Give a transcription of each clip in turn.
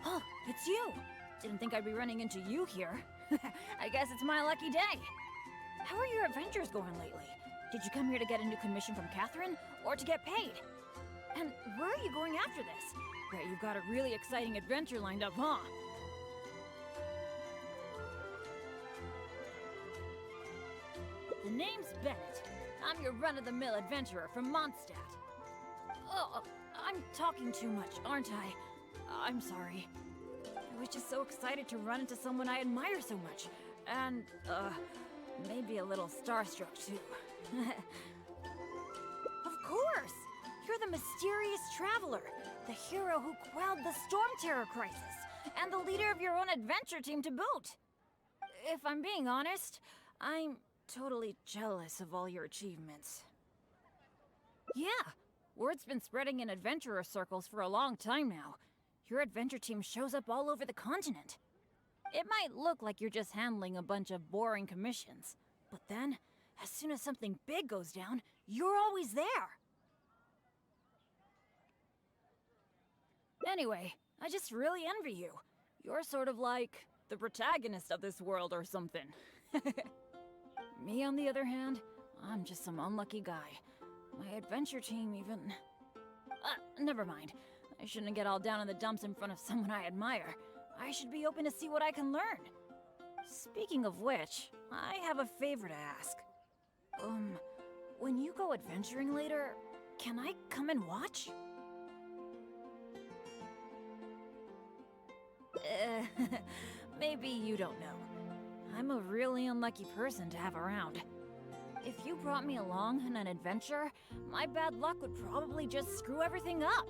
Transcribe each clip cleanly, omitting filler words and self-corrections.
Oh, it's you! Didn't think I'd be running into you here. I guess it's my lucky day. How are your adventures going lately? Did you come here to get a new commission from Catherine, or to get paid? And where are you going after this? Bet you've got a really exciting adventure lined up, huh? The name's Bennett. I'm your run-of-the-mill adventurer from Mondstadt. Oh, I'm talking too much, aren't I? I'm sorry. I was just so excited to run into someone I admire so much. And, maybe a little starstruck, too. Of course! You're the mysterious traveler, the hero who quelled the Storm Terror crisis, and the leader of your own adventure team to boot. If I'm being honest, I'm totally jealous of all your achievements. Yeah, word's been spreading in adventurer circles for a long time now. Your adventure team shows up all over the continent. It might look like you're just handling a bunch of boring commissions, but then, as soon as something big goes down, you're always there. Anyway, I just really envy you. You're sort of like the protagonist of this world or something. Me, on the other hand, I'm just some unlucky guy. My adventure team even... never mind. I shouldn't get all down in the dumps in front of someone I admire. I should be open to see what I can learn. Speaking of which, I have a favor to ask. When you go adventuring later, can I come and watch? Maybe you don't know. I'm a really unlucky person to have around. If you brought me along on an adventure, my bad luck would probably just screw everything up.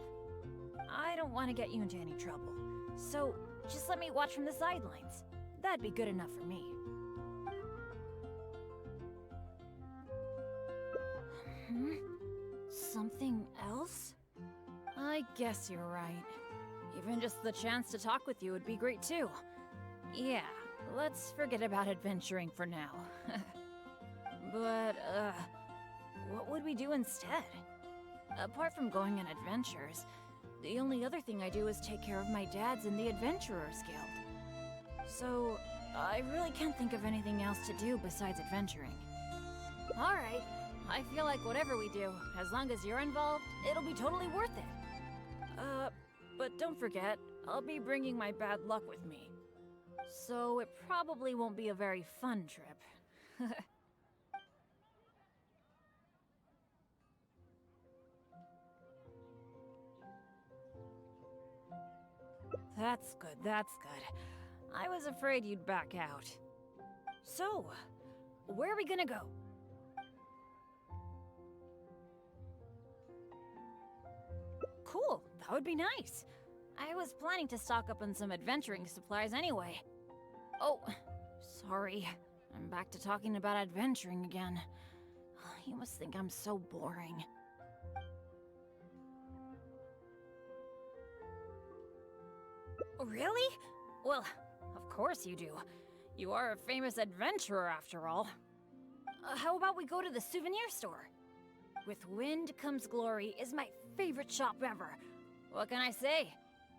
I don't want to get you into any trouble, so just let me watch from the sidelines. That'd be good enough for me. Something else? I guess you're right. Even just the chance to talk with you would be great too. Yeah, let's forget about adventuring for now. But, what would we do instead? Apart from going on adventures, the only other thing I do is take care of my dad's in the Adventurers Guild. So, I really can't think of anything else to do besides adventuring. Alright, I feel like whatever we do, as long as you're involved, it'll be totally worth it. But don't forget, I'll be bringing my bad luck with me. So it probably won't be a very fun trip. That's good, that's good. I was afraid you'd back out. So, where are we gonna go? Cool, that would be nice. I was planning to stock up on some adventuring supplies anyway. Oh, sorry. I'm back to talking about adventuring again. You must think I'm so boring. Really? Well, course you do. You are a famous adventurer after all. How about we go to the souvenir store? With Wind Comes Glory is my favorite shop ever. What can I say?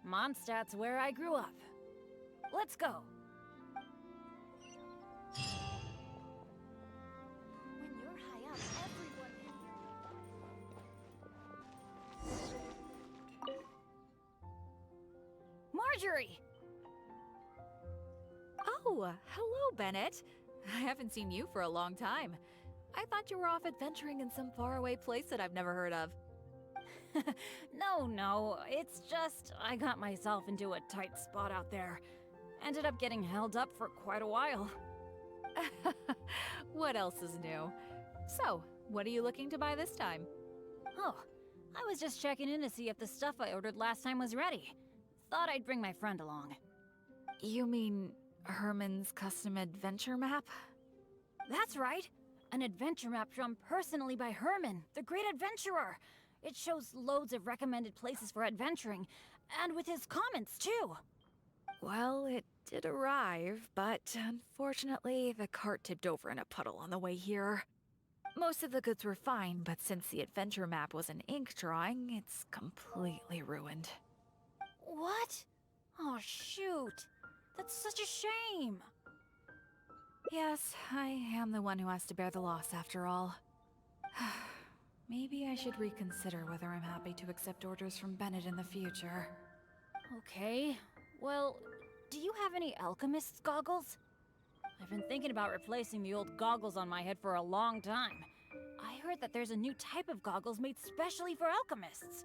Mondstadt's where I grew up. Let's go. When you're high up, everyone can hear you. Marjorie! Oh, hello, Bennett. I haven't seen you for a long time. I thought you were off adventuring in some faraway place that I've never heard of. No, it's just I got myself into a tight spot out there. Ended up getting held up for quite a while. What else is new? So, what are you looking to buy this time? Oh, I was just checking in to see if the stuff I ordered last time was ready. Thought I'd bring my friend along. You mean Herman's custom adventure map? That's right! An adventure map drawn personally by Herman, the great adventurer! It shows loads of recommended places for adventuring, and with his comments too! Well, it did arrive, but unfortunately the cart tipped over in a puddle on the way here. Most of the goods were fine, but since the adventure map was an ink drawing, it's completely ruined. What? Oh shoot! That's such a shame! Yes, I am the one who has to bear the loss after all. Maybe I should reconsider whether I'm happy to accept orders from Bennett in the future. Okay, well, do you have any alchemist's goggles? I've been thinking about replacing the old goggles on my head for a long time. I heard that there's a new type of goggles made specially for alchemists.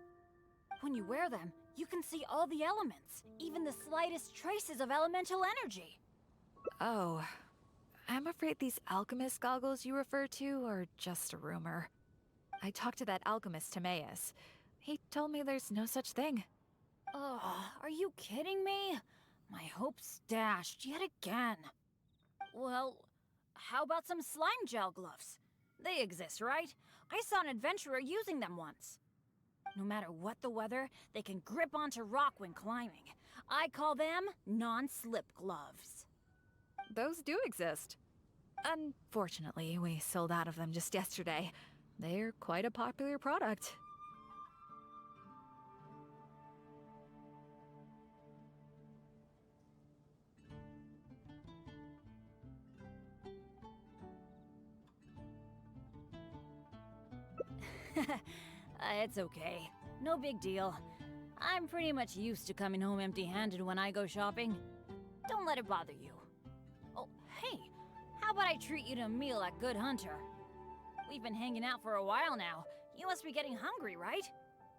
When you wear them, you can see all the elements, even the slightest traces of elemental energy. Oh, I'm afraid these alchemist goggles you refer to are just a rumor. I talked to that alchemist, Timaeus. He told me there's no such thing. Oh, are you kidding me? My hopes dashed yet again. Well, how about some slime gel gloves? They exist, right? I saw an adventurer using them once. No matter what the weather, they can grip onto rock when climbing. I call them non-slip gloves. Those do exist. Unfortunately, we sold out of them just yesterday. They're quite a popular product. It's okay. No big deal. I'm pretty much used to coming home empty-handed when I go shopping. Don't let it bother you. Oh, hey, how about I treat you to a meal at Good Hunter? We've been hanging out for a while now. You must be getting hungry, right?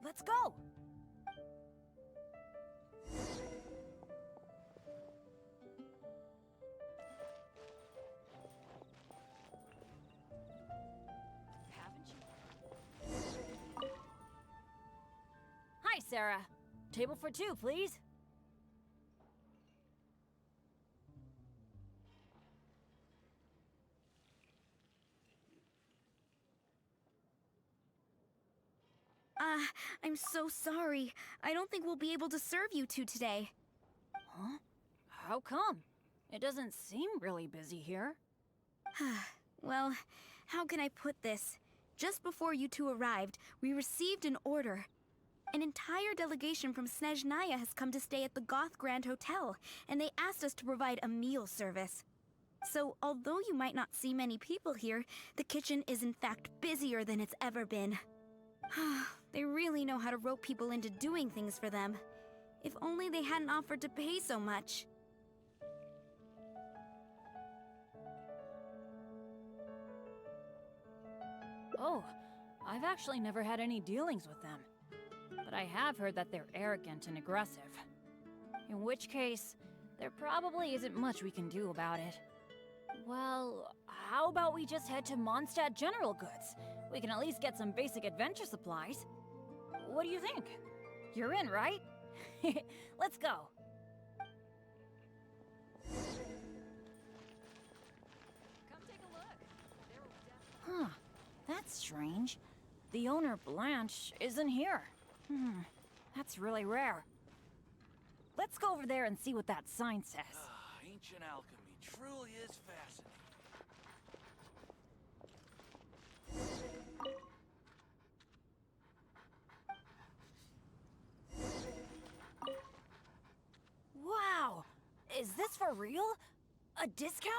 Let's go! Hi, Sarah. Table for two, please. I'm so sorry. I don't think we'll be able to serve you two today. Huh? How come? It doesn't seem really busy here. Well, how can I put this? Just before you two arrived, we received an order. An entire delegation from Snezhnaya has come to stay at the Goth Grand Hotel, and they asked us to provide a meal service. So, although you might not see many people here, the kitchen is in fact busier than it's ever been. They really know how to rope people into doing things for them. If only they hadn't offered to pay so much. Oh, I've actually never had any dealings with them. But I have heard that they're arrogant and aggressive. In which case, there probably isn't much we can do about it. Well, how about we just head to Mondstadt General Goods? We can at least get some basic adventure supplies. What do you think? You're in, right? Let's go. Come take a look. Huh, that's strange. The owner, Blanche, isn't here. That's really rare. Let's go over there and see what that sign says. Ancient alchemy truly is fascinating. Wow! Is this for real? A discount?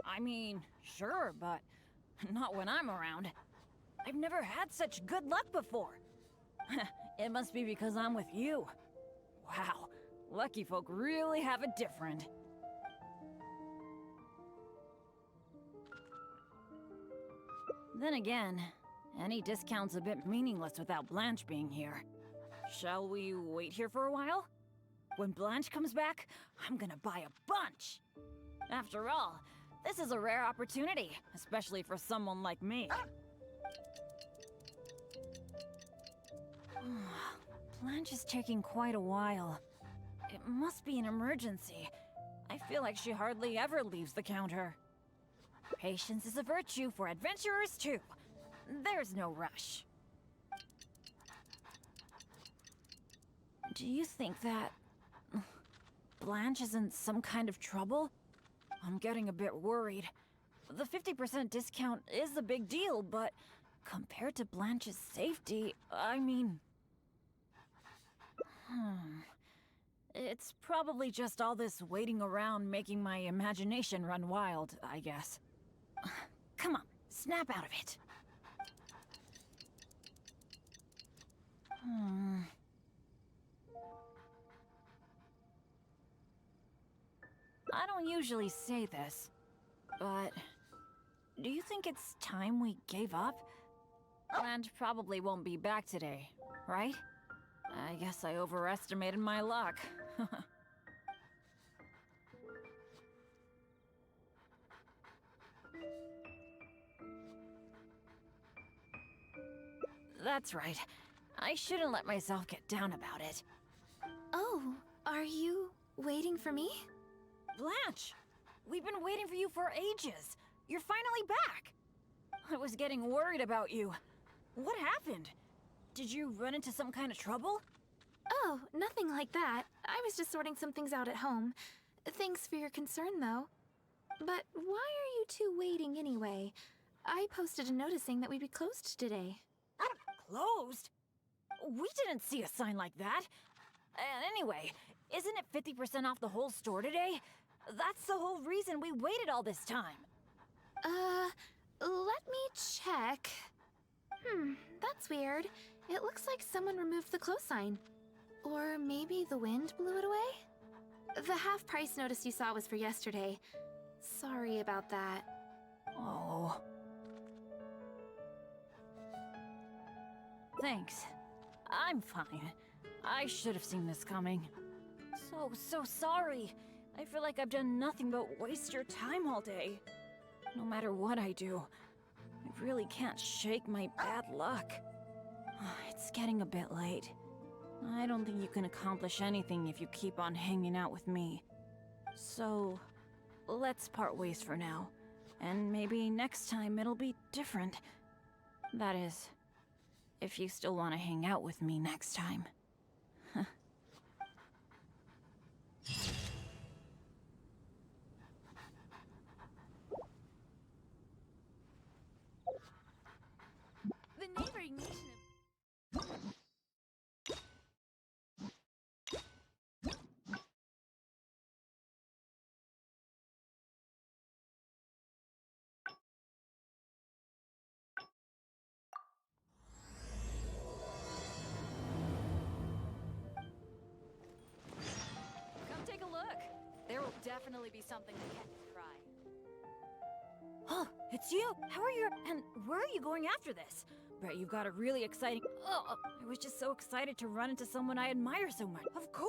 I mean, sure, but not when I'm around. I've never had such good luck before. It must be because I'm with you. Wow, lucky folk really have it different. Then again, any discount's a bit meaningless without Blanche being here. Shall we wait here for a while? When Blanche comes back, I'm gonna buy a bunch! After all, this is a rare opportunity, especially for someone like me. Blanche is taking quite a while. It must be an emergency. I feel like she hardly ever leaves the counter. Patience is a virtue for adventurers too. There's no rush. Do you think that Blanche is in some kind of trouble? I'm getting a bit worried. The 50% discount is a big deal, but compared to Blanche's safety, I mean... It's probably just all this waiting around making my imagination run wild, I guess. Come on, snap out of it. I don't usually say this, but do you think it's time we gave up? Blanche probably won't be back today, right? I guess I overestimated my luck. That's right. I shouldn't let myself get down about it. Oh, are you waiting for me? Blanche! We've been waiting for you for ages. You're finally back. I was getting worried about you. What happened? Did you run into some kind of trouble? Oh, nothing like that. I was just sorting some things out at home. Thanks for your concern, though. But why are you two waiting anyway? I posted a notice saying that we'd be closed today. Closed? We didn't see a sign like that. And anyway, isn't it 50% off the whole store today? That's the whole reason we waited all this time. Let me check. That's weird. It looks like someone removed the close sign. Or maybe the wind blew it away? The half-price notice you saw was for yesterday. Sorry about that. Oh. Thanks. I'm fine. I should have seen this coming. So sorry. I feel like I've done nothing but waste your time all day. No matter what I do, I really can't shake my bad luck. It's getting a bit late. I don't think you can accomplish anything if you keep on hanging out with me. So, let's part ways for now. And maybe next time it'll be different. That is, if you still want to hang out with me next time. The neighboring nation of... Come take a look. There will definitely be something to catch your eye. Oh, it's you! How are you? And where are you going after this? Bet you've got a really exciting... Oh, I was just so excited to run into someone I admire so much. Of course!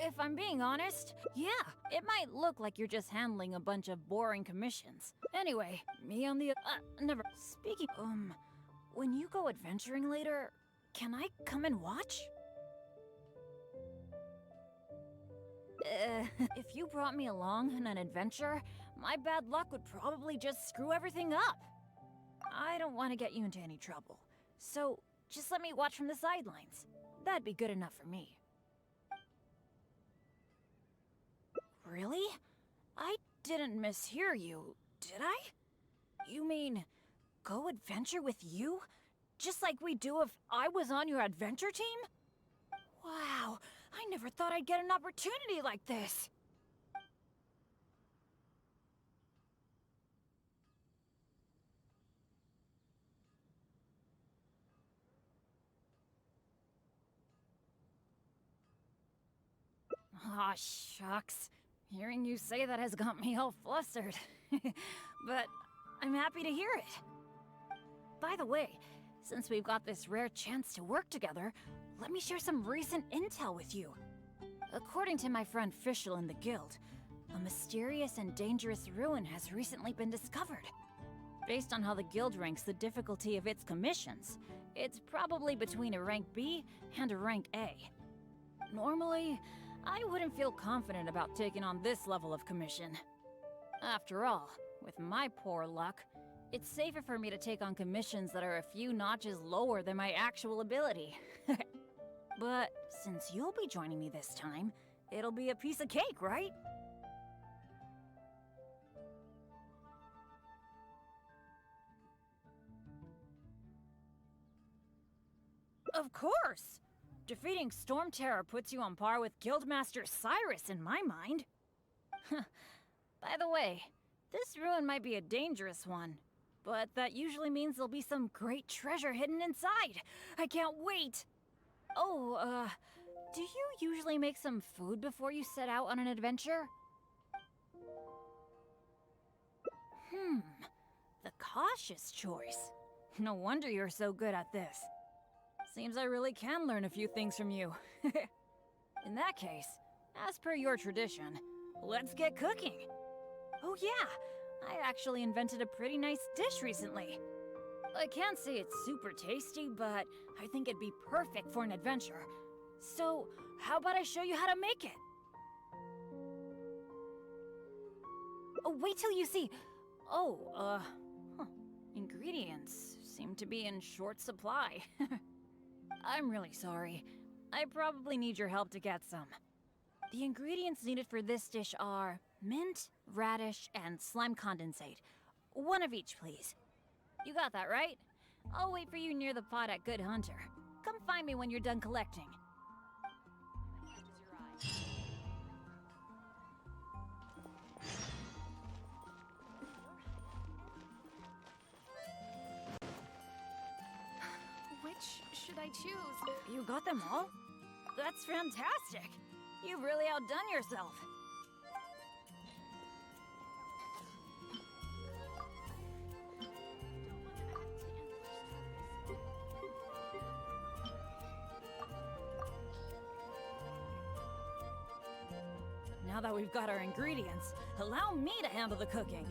If I'm being honest, yeah, it might look like you're just handling a bunch of boring commissions. Anyway, me on the... never... Speaking... when you go adventuring later, can I come and watch? If you brought me along on an adventure, my bad luck would probably just screw everything up. I don't want to get you into any trouble, so just let me watch from the sidelines. That'd be good enough for me. Really? I didn't mishear you, did I? You mean, go adventure with you? Just like we do if I was on your adventure team? Wow, I never thought I'd get an opportunity like this. Aw, shucks. Hearing you say that has got me all flustered. But I'm happy to hear it. By the way, since we've got this rare chance to work together, let me share some recent intel with you. According to my friend Fischl in the guild, a mysterious and dangerous ruin has recently been discovered. Based on how the guild ranks the difficulty of its commissions, it's probably between a rank B and a rank A. Normally, I wouldn't feel confident about taking on this level of commission. After all, with my poor luck, it's safer for me to take on commissions that are a few notches lower than my actual ability. But since you'll be joining me this time, it'll be a piece of cake, right? Of course! Defeating Storm Terror puts you on par with Guildmaster Cyrus in my mind. By the way, this ruin might be a dangerous one, but that usually means there'll be some great treasure hidden inside. I can't wait! Oh, do you usually make some food before you set out on an adventure? The cautious choice. No wonder you're so good at this. Seems I really can learn a few things from you. In that case, as per your tradition, let's get cooking. Oh yeah, I actually invented a pretty nice dish recently. I can't say it's super tasty, but I think it'd be perfect for an adventure. So, how about I show you how to make it? Oh, wait till you see. Oh, ingredients seem to be in short supply. I'm really sorry. I probably need your help to get some. The ingredients needed for this dish are mint, radish, and slime condensate. One of each, please. You got that, right? I'll wait for you near the pot at Good Hunter. Come find me when you're done collecting. Which should I choose? You got them all? That's fantastic! You've really outdone yourself. Now that we've got our ingredients, allow me to handle the cooking.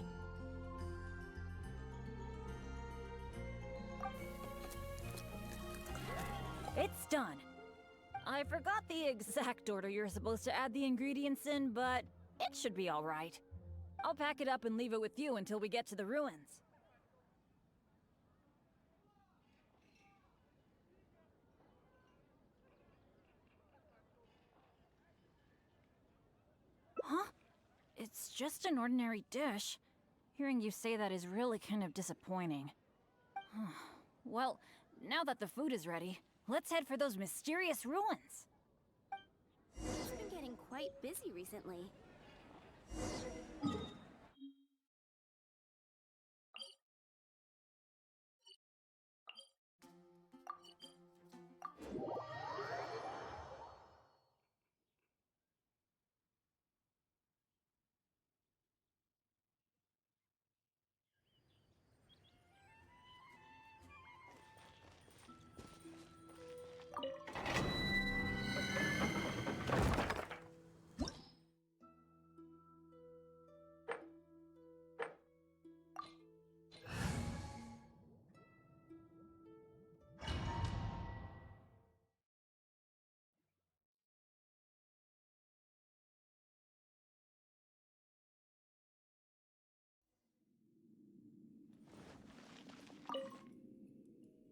It's done. I forgot the exact order you're supposed to add the ingredients in, but it should be all right. I'll pack it up and leave it with you until we get to the ruins. Huh? It's just an ordinary dish. Hearing you say that is really kind of disappointing. Well, now that the food is ready, let's head for those mysterious ruins. He's been getting quite busy recently.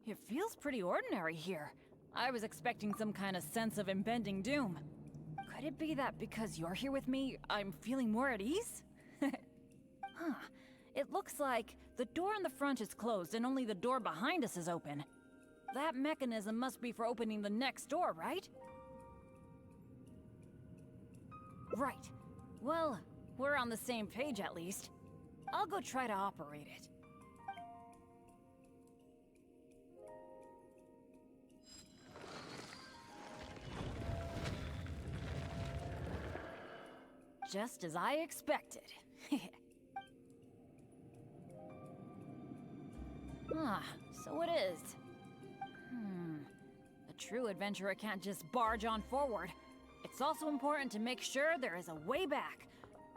It feels pretty ordinary here. I was expecting some kind of sense of impending doom. Could it be that because you're here with me, I'm feeling more at ease? Huh. It looks like the door in the front is closed and only the door behind us is open. That mechanism must be for opening the next door, right? Right. Well, we're on the same page at least. I'll go try to operate it. Just as I expected. Ah, so it is. A true adventurer can't just barge on forward. It's also important to make sure there is a way back.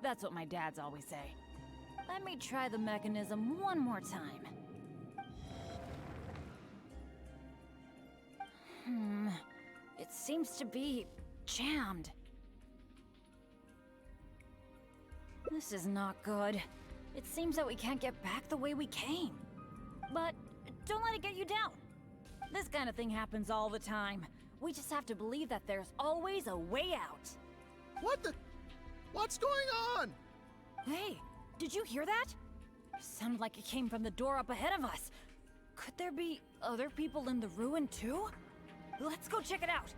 That's what my dads always say. Let me try the mechanism one more time. It seems to be jammed. This is not good. It seems that we can't get back the way we came. But don't let it get you down. This kind of thing happens all the time. We just have to believe that there's always a way out. What's going on? Hey, did you hear that? Sounded like it came from the door up ahead of us. Could there be other people in the ruin too? Let's go check it out.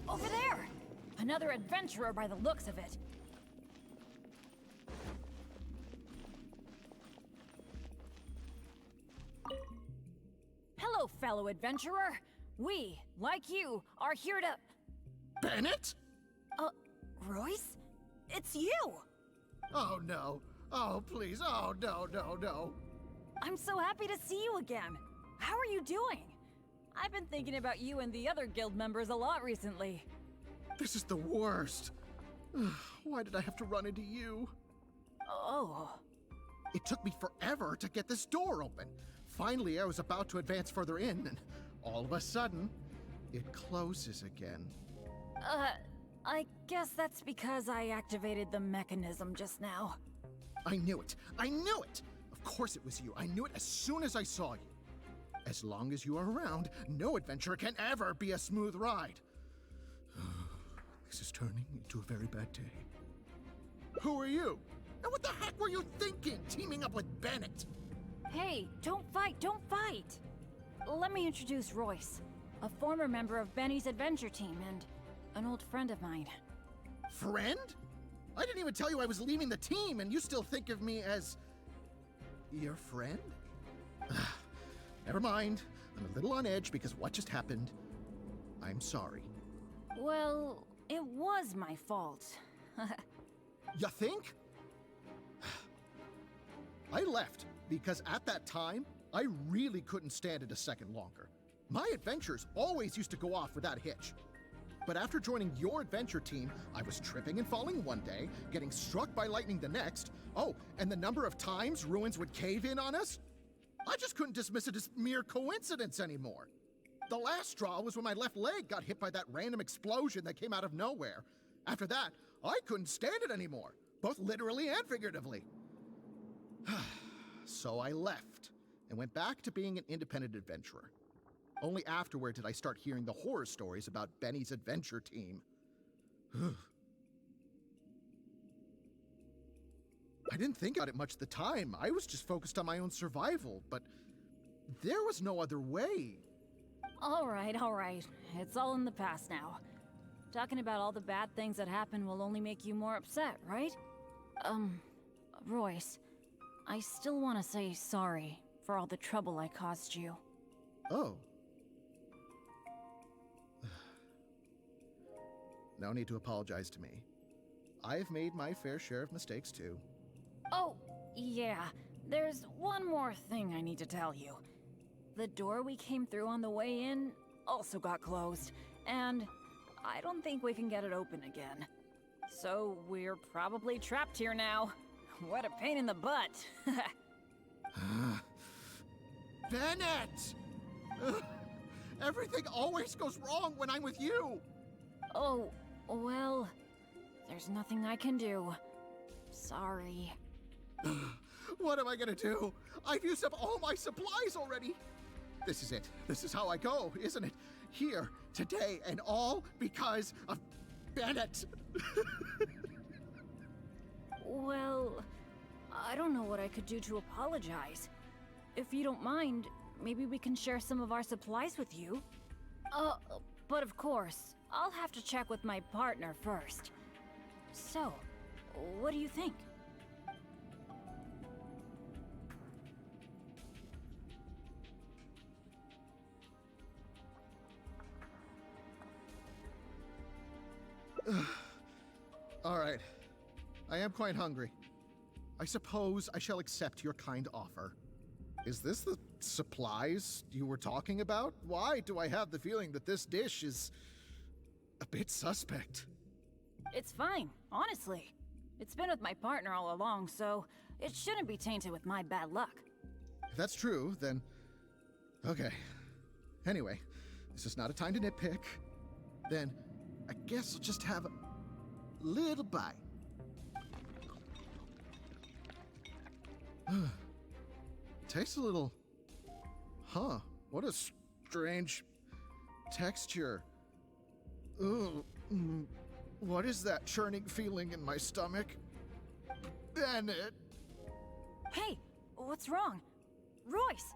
Over there! Another adventurer by the looks of it. Hello, fellow adventurer. We, like you, are here to... Bennett? Royce? It's you! Oh no. Oh please. Oh no. I'm so happy to see you again. How are you doing? I've been thinking about you and the other guild members a lot recently. This is the worst. Why did I have to run into you? Oh. It took me forever to get this door open. Finally, I was about to advance further in, and all of a sudden, it closes again. I guess that's because I activated the mechanism just now. I knew it. I knew it! Of course it was you. I knew it as soon as I saw you. As long as you are around, no adventure can ever be a smooth ride. This is turning into a very bad day. Who are you? And what the heck were you thinking, teaming up with Bennett? Hey, don't fight, don't fight! Let me introduce Royce, a former member of Benny's adventure team and an old friend of mine. Friend? I didn't even tell you I was leaving the team, and you still think of me as... your friend? Never mind. I'm a little on edge because of what just happened. I'm sorry. Well, it was my fault. You think? I left because at that time, I really couldn't stand it a second longer. My adventures always used to go off without a hitch. But after joining your adventure team, I was tripping and falling one day, getting struck by lightning the next. Oh, and the number of times ruins would cave in on us? I just couldn't dismiss it as mere coincidence anymore. The last straw was when my left leg got hit by that random explosion that came out of nowhere. After that, I couldn't stand it anymore, both literally and figuratively. So I left and went back to being an independent adventurer. Only afterward did I start hearing the horror stories about Benny's adventure team. I didn't think about it much at the time. I was just focused on my own survival, but there was no other way. All right. It's all in the past now. Talking about all the bad things that happened will only make you more upset, right? Royce, I still want to say sorry for all the trouble I caused you. Oh. No need to apologize to me. I've made my fair share of mistakes too. Oh, yeah. There's one more thing I need to tell you. The door we came through on the way in also got closed, and I don't think we can get it open again. So we're probably trapped here now. What a pain in the butt. Bennett! Everything always goes wrong when I'm with you. Oh, well, there's nothing I can do. Sorry. What am I gonna do? I've used up all my supplies already. This is it. This is how I go, isn't it? Here, today, and all because of Bennett. Well, I don't know what I could do to apologize. If you don't mind, maybe we can share some of our supplies with you. But of course, I'll have to check with my partner first. So, what do you think? All right. I am quite hungry. I suppose I shall accept your kind offer. Is this the supplies you were talking about? Why do I have the feeling that this dish is a bit suspect? It's fine, honestly. It's been with my partner all along, so it shouldn't be tainted with my bad luck. If that's true, then... okay. Anyway, this is not a time to nitpick. Then, I guess I'll just have a little bite. Tastes a little... huh, what a strange texture. Ugh. What is that churning feeling in my stomach? Bennett! Hey, what's wrong? Royce!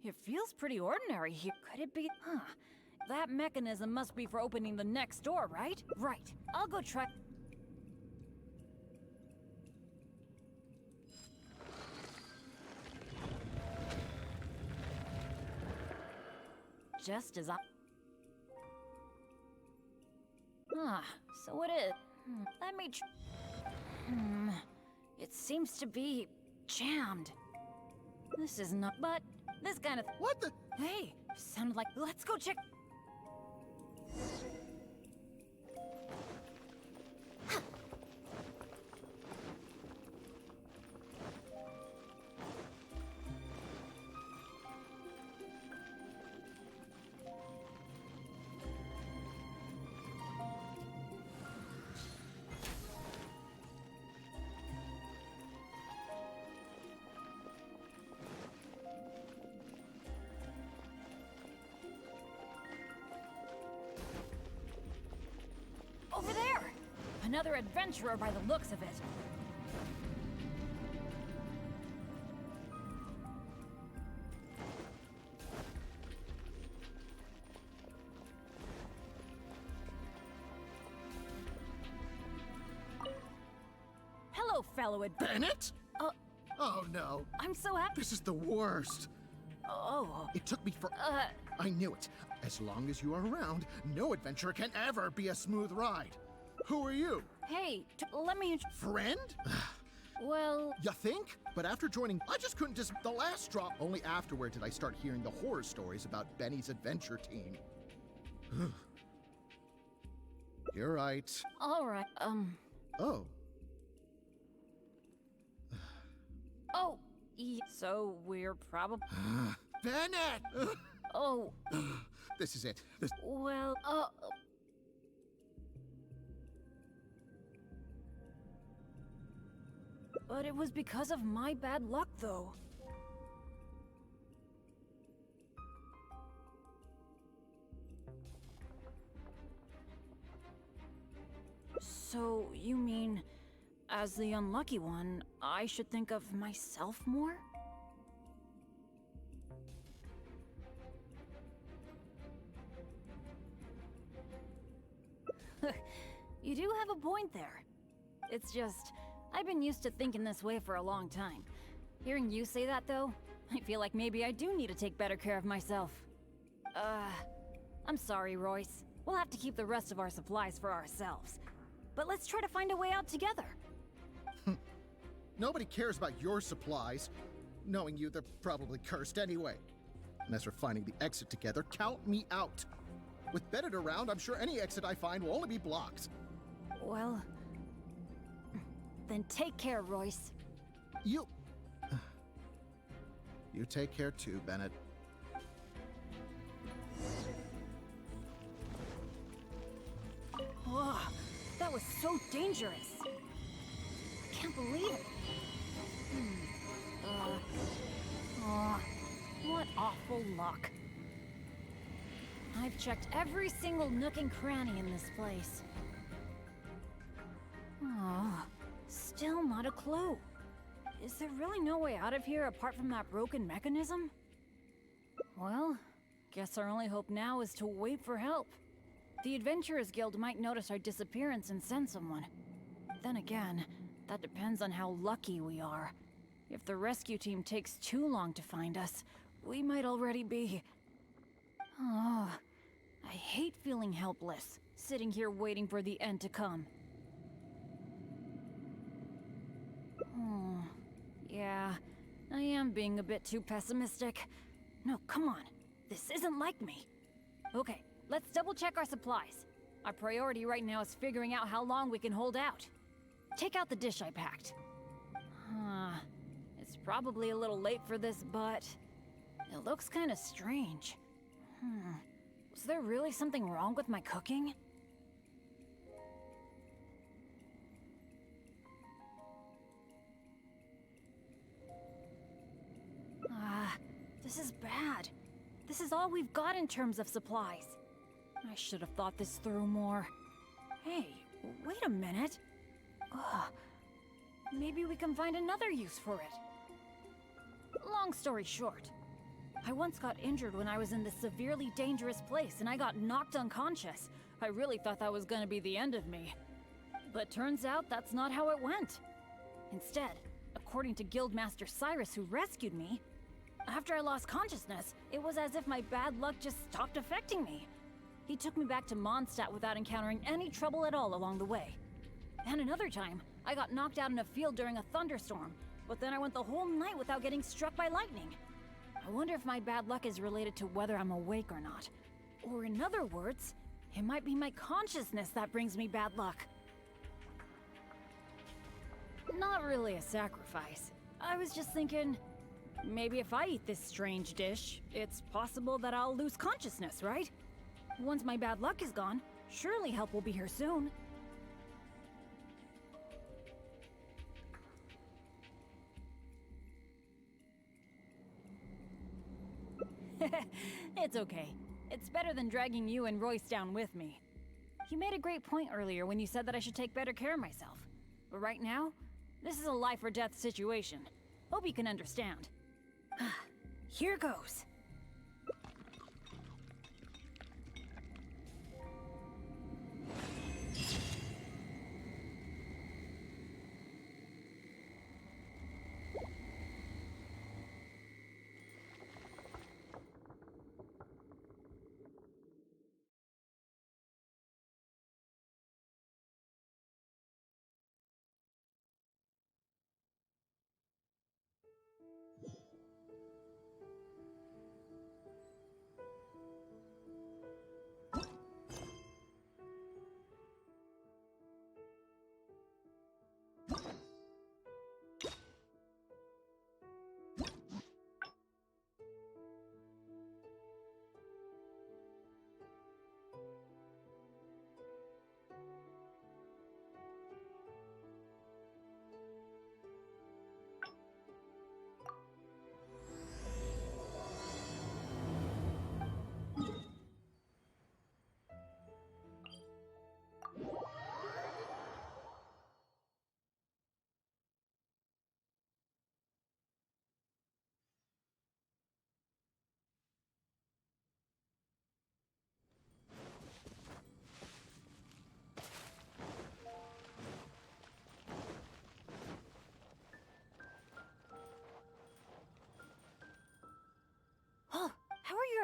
It feels pretty ordinary here. Could it be? Huh. That mechanism must be for opening the next door, right? Right. I'll go try. Just as I... so it is. Let me It seems to be jammed. This is not... but this kind of... What the... Hey, sounded like... Let's go check... Over there! Another adventurer by the looks of it. Hello, fellow Bennett? Uh, Oh no. I'm so happy. This is the worst. Oh. It took me for... I knew it. As long as you are around, no adventure can ever be a smooth ride. Who are you? Hey, let me... Friend? Well... You think? But after joining, I just couldn't the last drop. Only afterward did I start hearing the horror stories about Benny's adventure team. You're right. Alright, Oh. Oh, so we're probably... Bennett! Oh, This is it. well, But it was because of my bad luck, though. So, you mean, as the unlucky one, I should think of myself more? You do have a point there. It's just, I've been used to thinking this way for a long time. Hearing you say that, though, I feel like maybe I do need to take better care of myself. I'm sorry, Royce. We'll have to keep the rest of our supplies for ourselves. But let's try to find a way out together. Nobody cares about your supplies. Knowing you, they're probably cursed anyway. And as for finding the exit together, count me out. With Bennett around, I'm sure any exit I find will only be blocked. Well... then take care, Royce. You take care too, Bennett. Whoa, that was so dangerous. I can't believe it. What awful luck. I've checked every single nook and cranny in this place. Still not a clue. Is there really no way out of here apart from that broken mechanism? Well, guess our only hope now is to wait for help. The Adventurers Guild might notice our disappearance and send someone. Then again, that depends on how lucky we are. If the rescue team takes too long to find us, we might already be... Oh, I hate feeling helpless, sitting here waiting for the end to come. Oh, yeah, I am being a bit too pessimistic. No, come on, this isn't like me. Okay, let's double check our supplies. Our priority right now is figuring out how long we can hold out. Take out the dish I packed. It's probably a little late for this, but it looks kind of strange. Was there really something wrong with my cooking? This is bad. This is all we've got in terms of supplies. I should have thought this through more. Hey, wait a minute. Maybe we can find another use for it. Long story short, I once got injured when I was in this severely dangerous place and I got knocked unconscious. I really thought that was gonna be the end of me. But turns out that's not how it went. Instead, according to Guildmaster Cyrus, who rescued me, after I lost consciousness, it was as if my bad luck just stopped affecting me. He took me back to Mondstadt without encountering any trouble at all along the way. And another time, I got knocked out in a field during a thunderstorm, but then I went the whole night without getting struck by lightning. I wonder if my bad luck is related to whether I'm awake or not. Or in other words, it might be my consciousness that brings me bad luck. Not really a sacrifice. I was just thinking, maybe if I eat this strange dish, it's possible that I'll lose consciousness, right? Once my bad luck is gone, surely help will be here soon. It's okay. It's better than dragging you and Royce down with me. You made a great point earlier when you said that I should take better care of myself. But right now, this is a life or death situation. Hope you can understand. Here goes.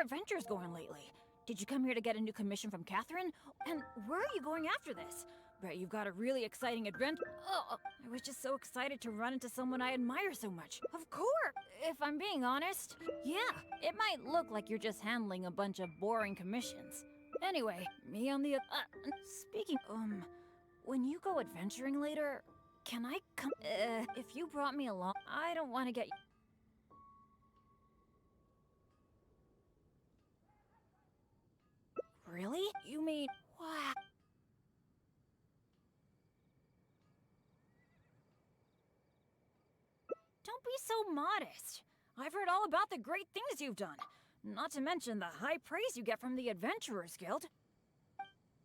adventures going lately? Did you come here to get a new commission from Catherine? And where are you going after this? Bet you've got a really exciting adventure. Oh, I was just so excited to run into someone I admire so much. Of course! If I'm being honest, yeah, it might look like you're just handling a bunch of boring commissions. Anyway, me on the... speaking... when you go adventuring later, can I come... if you brought me along, I don't want to get... Really? You mean... What? Don't be so modest. I've heard all about the great things you've done. Not to mention the high praise you get from the Adventurers Guild.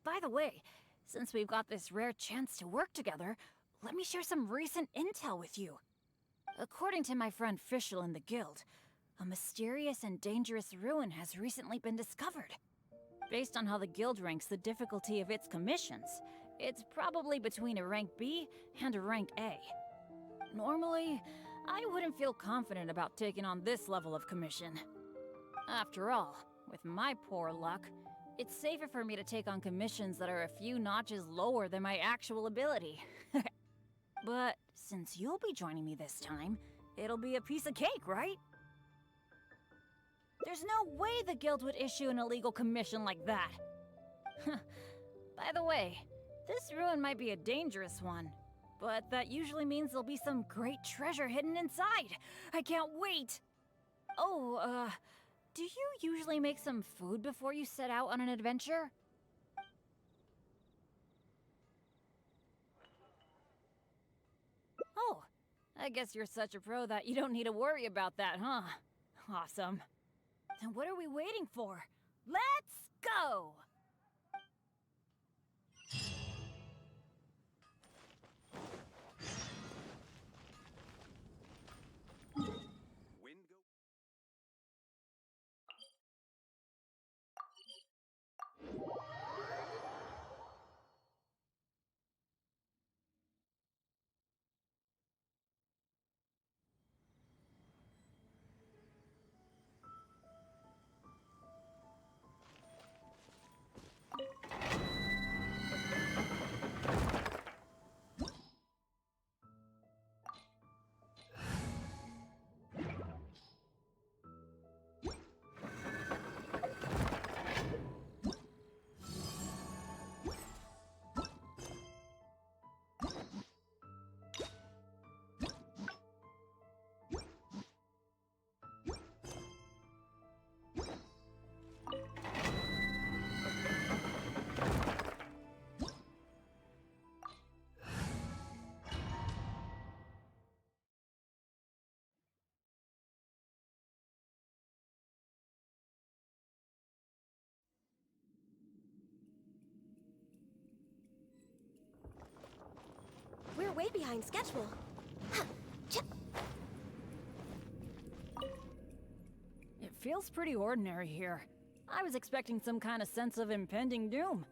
By the way, since we've got this rare chance to work together, let me share some recent intel with you. According to my friend Fischl in the guild, a mysterious and dangerous ruin has recently been discovered. Based on how the guild ranks the difficulty of its commissions, it's probably between a rank B and a rank A. Normally, I wouldn't feel confident about taking on this level of commission. After all, with my poor luck, it's safer for me to take on commissions that are a few notches lower than my actual ability. But since you'll be joining me this time, it'll be a piece of cake, right? There's no way the guild would issue an illegal commission like that. By the way, this ruin might be a dangerous one, but that usually means there'll be some great treasure hidden inside. I can't wait! Oh, do you usually make some food before you set out on an adventure? Oh, I guess you're such a pro that you don't need to worry about that, huh? Awesome. Then what are we waiting for? Let's go! We're way behind schedule. It feels pretty ordinary here. I was expecting some kind of sense of impending doom.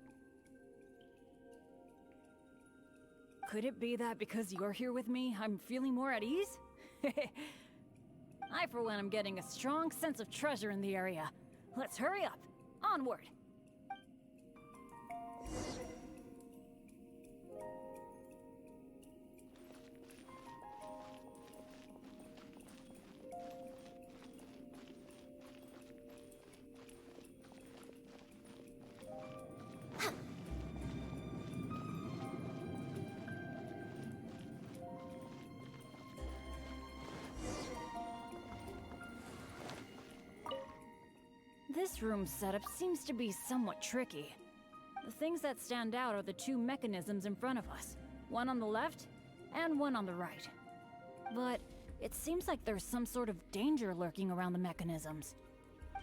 Could it be that because you're here with me, I'm feeling more at ease? I, for one, am getting a strong sense of treasure in the area. Let's hurry up. Onward. This room's setup seems to be somewhat tricky. The things that stand out are the two mechanisms in front of us, one on the left and one on the right. But it seems like there's some sort of danger lurking around the mechanisms.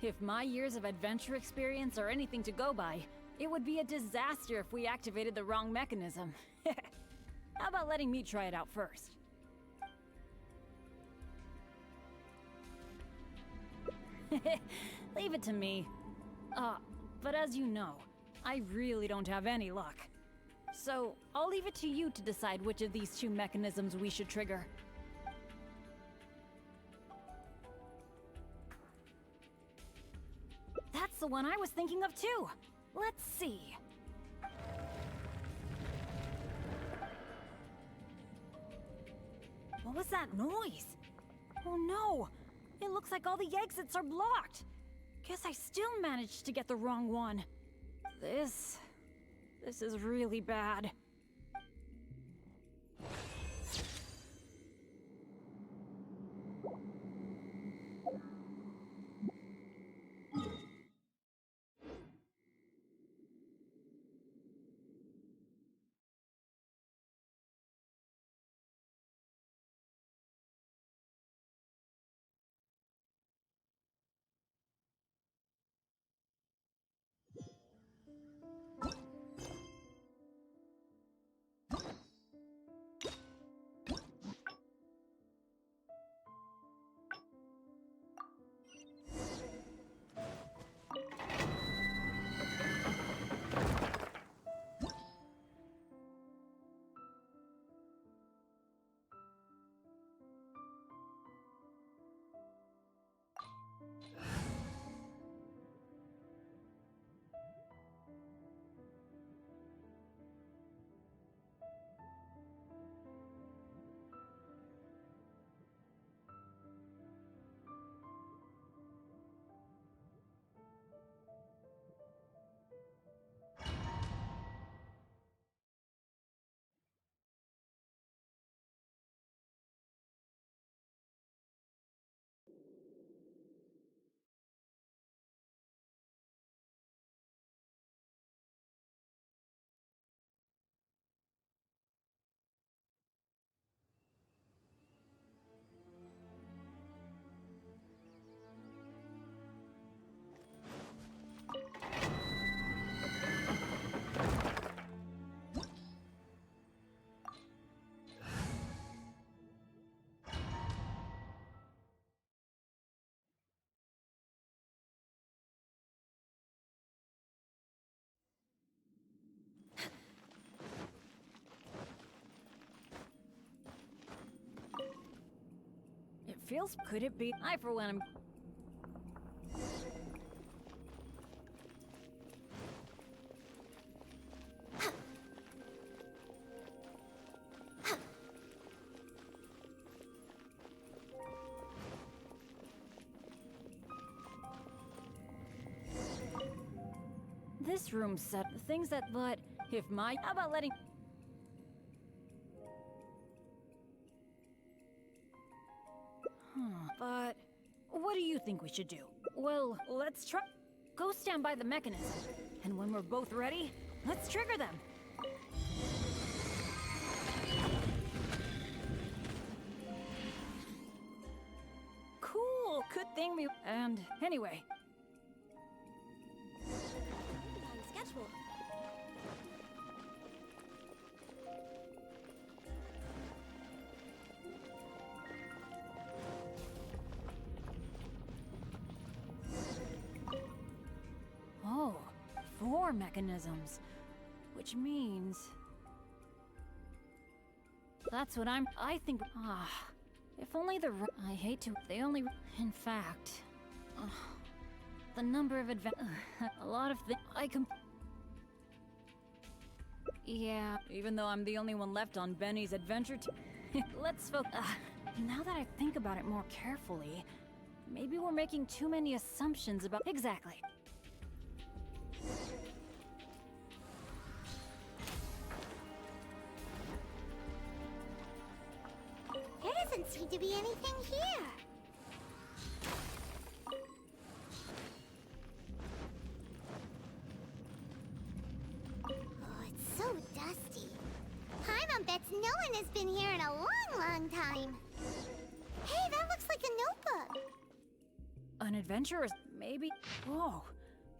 If my years of adventure experience are anything to go by, it would be a disaster if we activated the wrong mechanism. How about letting me try it out first? Leave it to me. But as you know, I really don't have any luck. So, I'll leave it to you to decide which of these two mechanisms we should trigger. the one I was thinking of too. Let's see. What was that noise? Oh no! It looks like all the exits are blocked. Guess I still managed to get the wrong one. This is really bad. It feels... Could it be? I, for one, am... This room set the things that, but if my... How about letting... But what do you think we should do? Well, let's try... Go stand by the mechanism, and when we're both ready, let's trigger them. Cool, good thing we... And anyway... Schedule. Oh, 4 mechanisms. Which means... That's what I think... if only the... I hate to... They only... In fact... the number of a lot of things... I can... Yeah, even though I'm the only one left on Benny's adventure let's focus... now that I think about it more carefully... Maybe we're making too many assumptions about... Exactly. There doesn't seem to be anything here. Oh, it's so dusty. Paimon bets no one has been here in a long, long time. Hey, that looks like a notebook. An adventurous... Maybe... Whoa.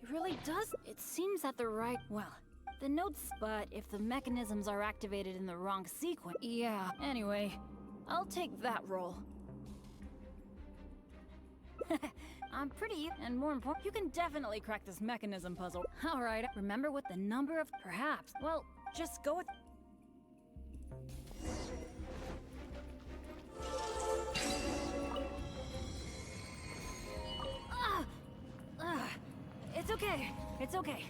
It really does... It seems that the right... Well... The notes... But if the mechanisms are activated in the wrong sequence... Yeah, anyway... I'll take that role. I'm pretty... And more important... You can definitely crack this mechanism puzzle. Alright, remember what the number of... Perhaps... Well, just go with... It's okay. okay. It's okay.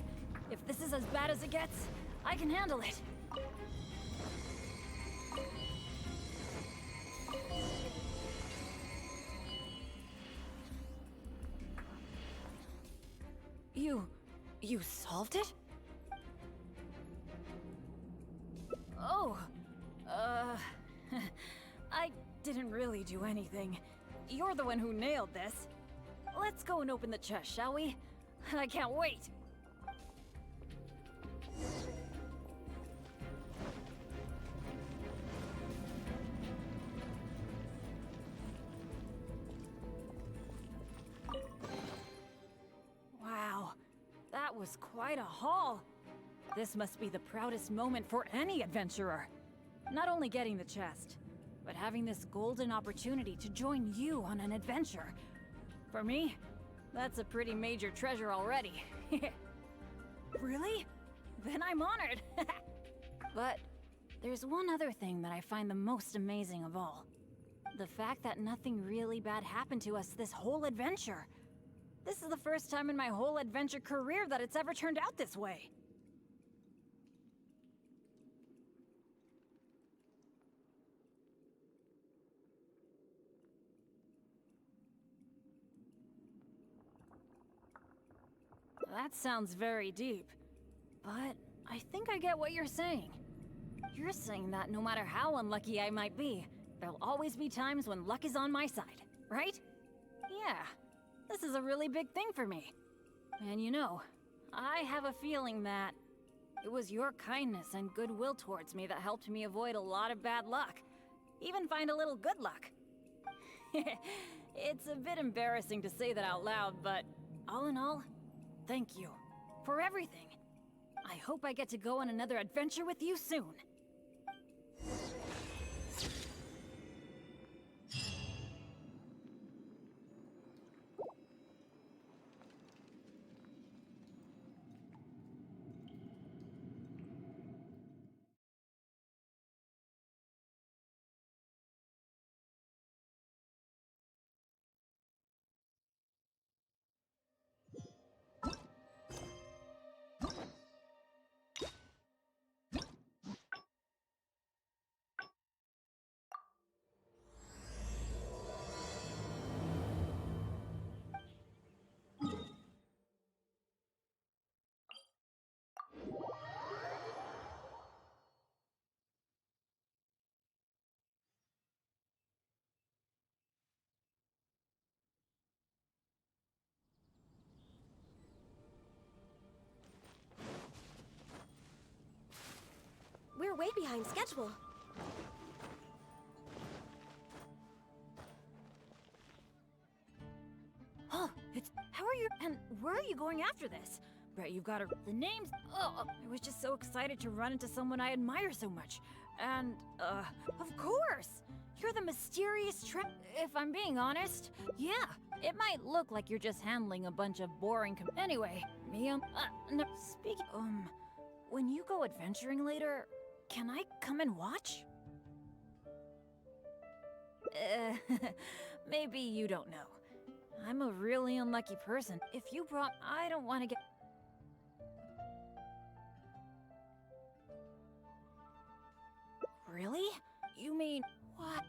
If this is as bad as it gets, I can handle it. You solved it? Oh, I didn't really do anything. You're the one who nailed this. Let's go and open the chest, shall we? I can't wait. Wow, that was quite a haul. This must be the proudest moment for any adventurer. Not only getting the chest, but having this golden opportunity to join you on an adventure. For me, that's a pretty major treasure already. Really? Then I'm honored. But there's one other thing that I find the most amazing of all. The fact that nothing really bad happened to us this whole adventure. This is the first time in my whole adventure career that it's ever turned out this way. That sounds very deep, but I think I get what you're saying. You're saying that no matter how unlucky I might be, there'll always be times when luck is on my side, right? Yeah, this is a really big thing for me. And you know, I have a feeling that it was your kindness and goodwill towards me that helped me avoid a lot of bad luck, even find a little good luck. It's a bit embarrassing to say that out loud, but all in all, thank you for everything. I hope I get to go on another adventure with you soon. We're way behind schedule. Oh, how are you, and where are you going after this? Bet you've got the names. Oh, I was just so excited to run into someone I admire so much. And, of course! You're the mysterious if I'm being honest, yeah, it might look like you're just handling a bunch of boring anyway, no, speaking, when you go adventuring later, can I come and watch? Maybe you don't know. I'm a really unlucky person. If you brought, I don't want to get... Really? You mean, what?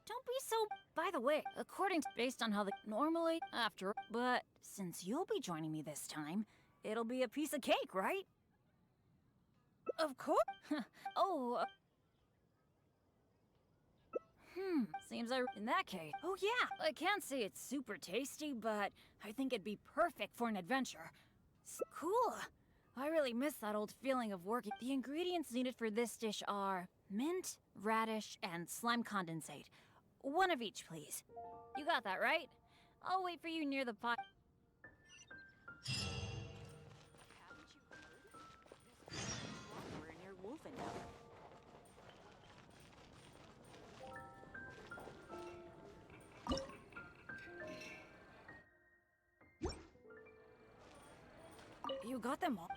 Don't be so... By the way, according to... Based on how the... Normally, after... But since you'll be joining me this time, it'll be a piece of cake, right? Of course. Oh. Seems in that case. Oh yeah, I can't say it's super tasty, but I think it'd be perfect for an adventure. Cool. I really miss that old feeling of working. The ingredients needed for this dish are mint, radish, and slime condensate. One of each, please. You got that, right? I'll wait for you near the pot. We're near Wolfenau. You got them all.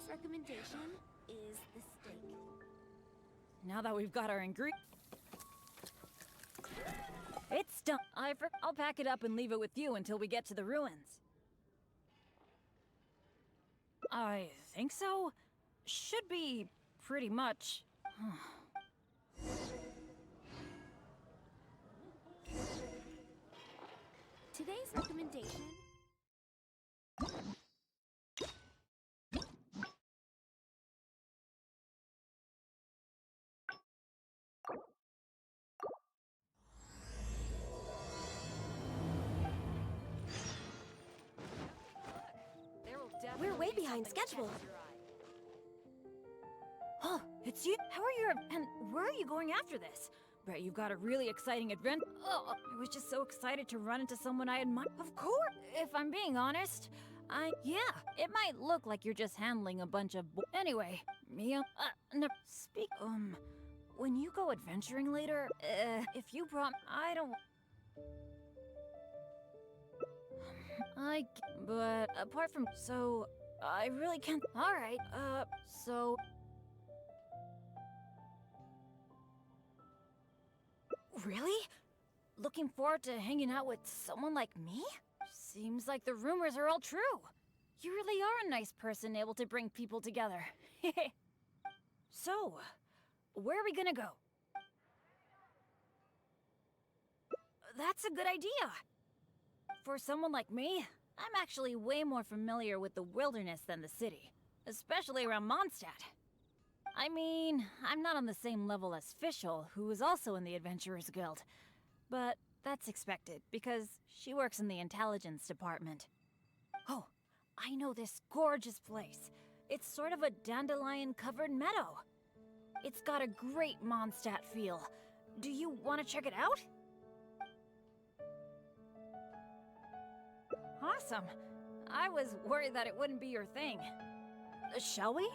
recommendation is the steak. Now that we've got our ingredients, it's done. I'll pack it up and leave it with you until we get to the ruins. I think so. Should be pretty much. Today's recommendation. We're way behind schedule. Oh, it's you? How are you? And where are you going after this? Bet you've got a really exciting adventure. Oh, I was just so excited to run into someone I admire. Of course! If I'm being honest, yeah, it might look like you're just handling a bunch of anyway, Mia, when you go adventuring later, if you brought, I don't... but apart from, so, I really can't, alright, so... Really? Looking forward to hanging out with someone like me? Seems like the rumors are all true. You really are a nice person able to bring people together. So, where are we gonna go? That's a good idea. For someone like me, I'm actually way more familiar with the wilderness than the city, especially around Mondstadt. I mean, I'm not on the same level as Fischl, who is also in the Adventurers Guild. But that's expected, because she works in the intelligence department. Oh, I know this gorgeous place. It's sort of a dandelion-covered meadow. It's got a great Mondstadt feel. Do you want to check it out? Awesome. I was worried that it wouldn't be your thing. Shall we?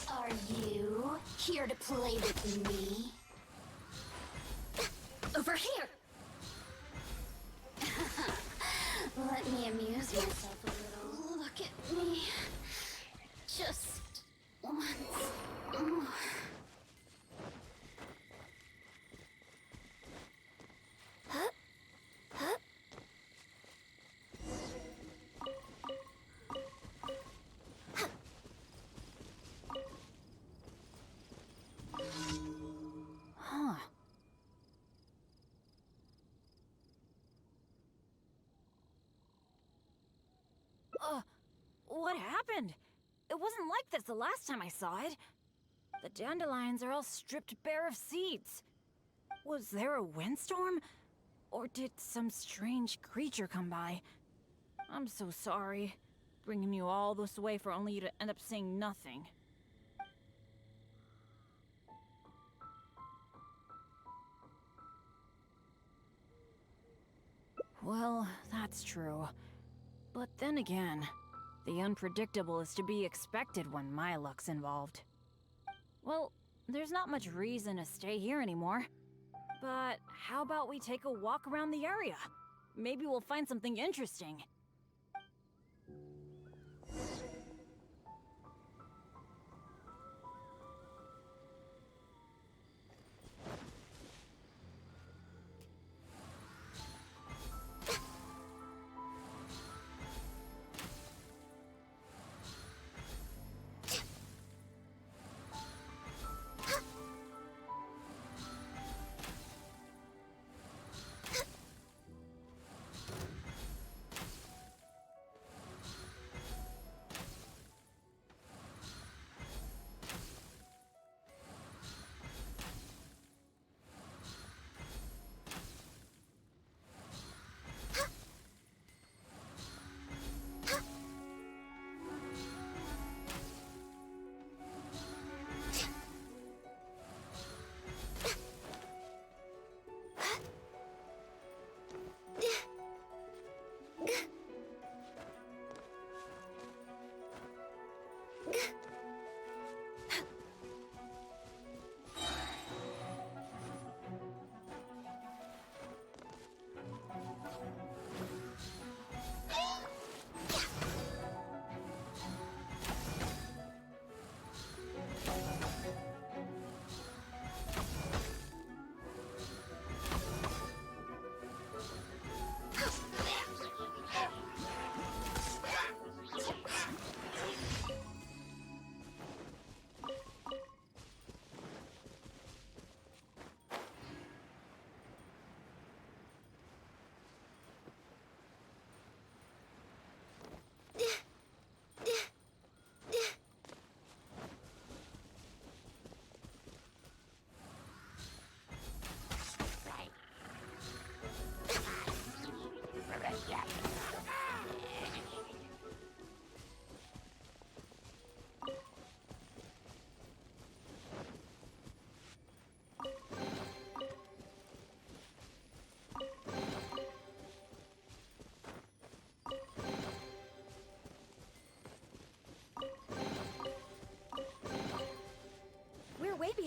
Are you here to play with me? Over here! Let me amuse myself a little. Look at me. Just once more. Huh? Huh? Huh. What happened? It wasn't like this the last time I saw it. The dandelions are all stripped bare of seeds. Was there a windstorm? Or did some strange creature come by? I'm so sorry, bringing you all this way for only you to end up seeing nothing. Well, that's true. But then again, the unpredictable is to be expected when my luck's involved. Well, there's not much reason to stay here anymore. But how about we take a walk around the area? Maybe we'll find something interesting.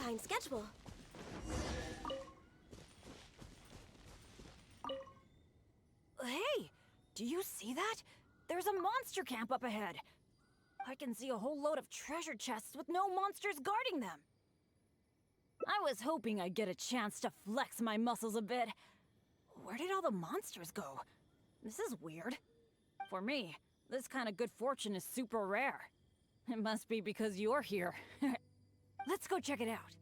behind schedule. Hey, do you see that? There's a monster camp up ahead. I can see a whole load of treasure chests with no monsters guarding them. I was hoping I'd get a chance to flex my muscles a bit. Where did all the monsters go? This is weird. For me, this kind of good fortune is super rare. It must be because you're here. Let's go check it out.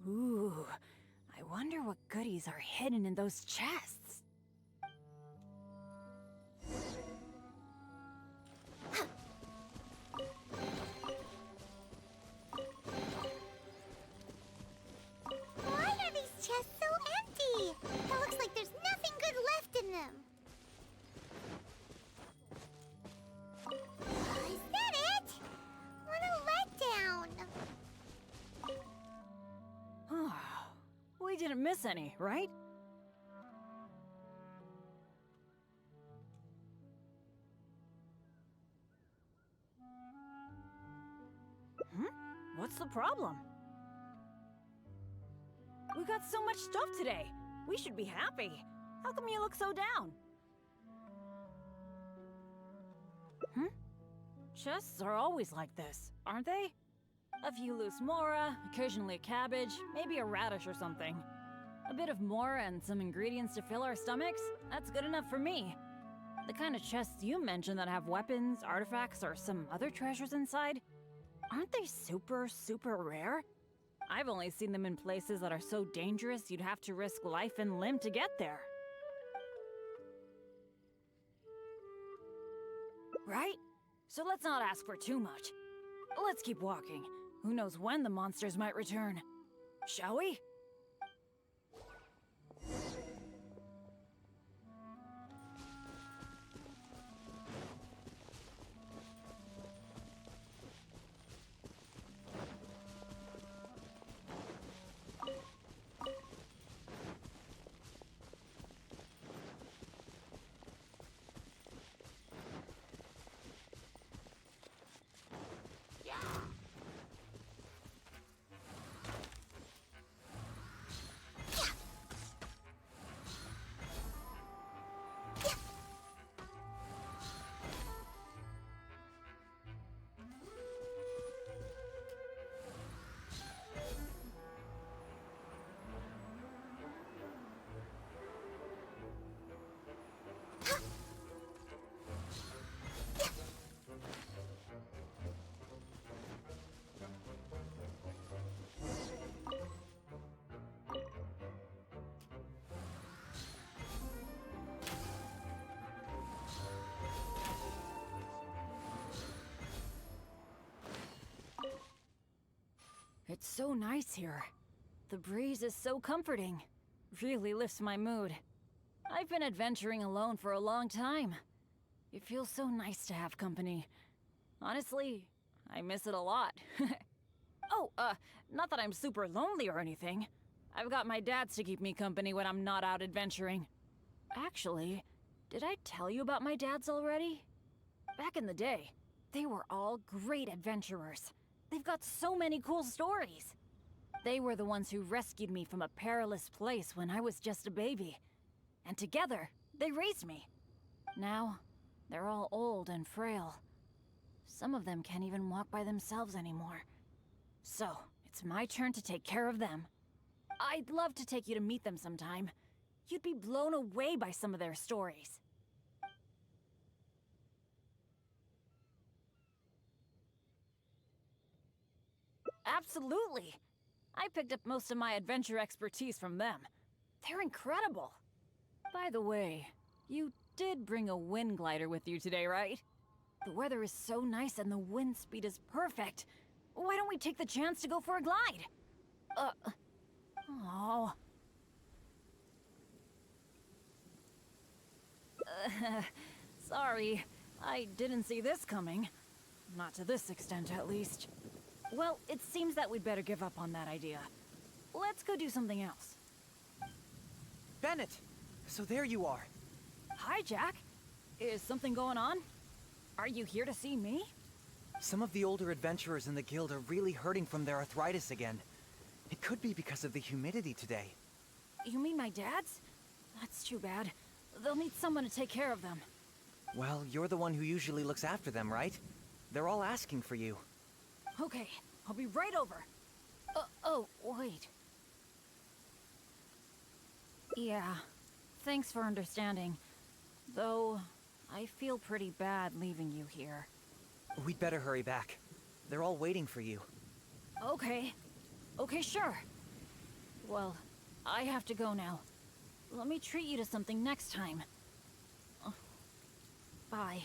Ooh, I wonder what goodies are hidden in those chests. Why are these chests so empty? It looks like there's nothing good left in them. Is that it? What a letdown. We didn't miss any, right? What's the problem? We got so much stuff today. We should be happy. How come you look so down? Chests are always like this, aren't they? A few loose mora, occasionally a cabbage, maybe a radish or something. A bit of mora and some ingredients to fill our stomachs, that's good enough for me. The kind of chests you mentioned that have weapons, artifacts, or some other treasures inside, aren't they super, super rare? I've only seen them in places that are so dangerous you'd have to risk life and limb to get there. Right? So let's not ask for too much. Let's keep walking. Who knows when the monsters might return? Shall we? It's so nice here. The breeze is so comforting. Really lifts my mood. I've been adventuring alone for a long time. It feels so nice to have company. Honestly, I miss it a lot. Oh, not that I'm super lonely or anything. I've got my dads to keep me company when I'm not out adventuring. Actually, did I tell you about my dads already? Back in the day, they were all great adventurers. They've got so many cool stories. They were the ones who rescued me from a perilous place when I was just a baby. And together, they raised me. Now, they're all old and frail. Some of them can't even walk by themselves anymore. So, it's my turn to take care of them. I'd love to take you to meet them sometime. You'd be blown away by some of their stories. Absolutely! I picked up most of my adventure expertise from them. They're incredible! By the way, you did bring a wind glider with you today, right? The weather is so nice and the wind speed is perfect. Why don't we take the chance to go for a glide? Oh. Sorry, I didn't see this coming. Not to this extent, at least. Well, it seems that we'd better give up on that idea. Let's go do something else. Bennett! So there you are. Hi, Jack. Is something going on? Are you here to see me? Some of the older adventurers in the guild are really hurting from their arthritis again. It could be because of the humidity today. You mean my dad's? That's too bad. They'll need someone to take care of them. Well, you're the one who usually looks after them, right? They're all asking for you. Okay, I'll be right over. Oh, wait. Yeah, thanks for understanding. Though, I feel pretty bad leaving you here. We'd better hurry back. They're all waiting for you. Okay. Okay, sure. Well, I have to go now. Let me treat you to something next time. Bye.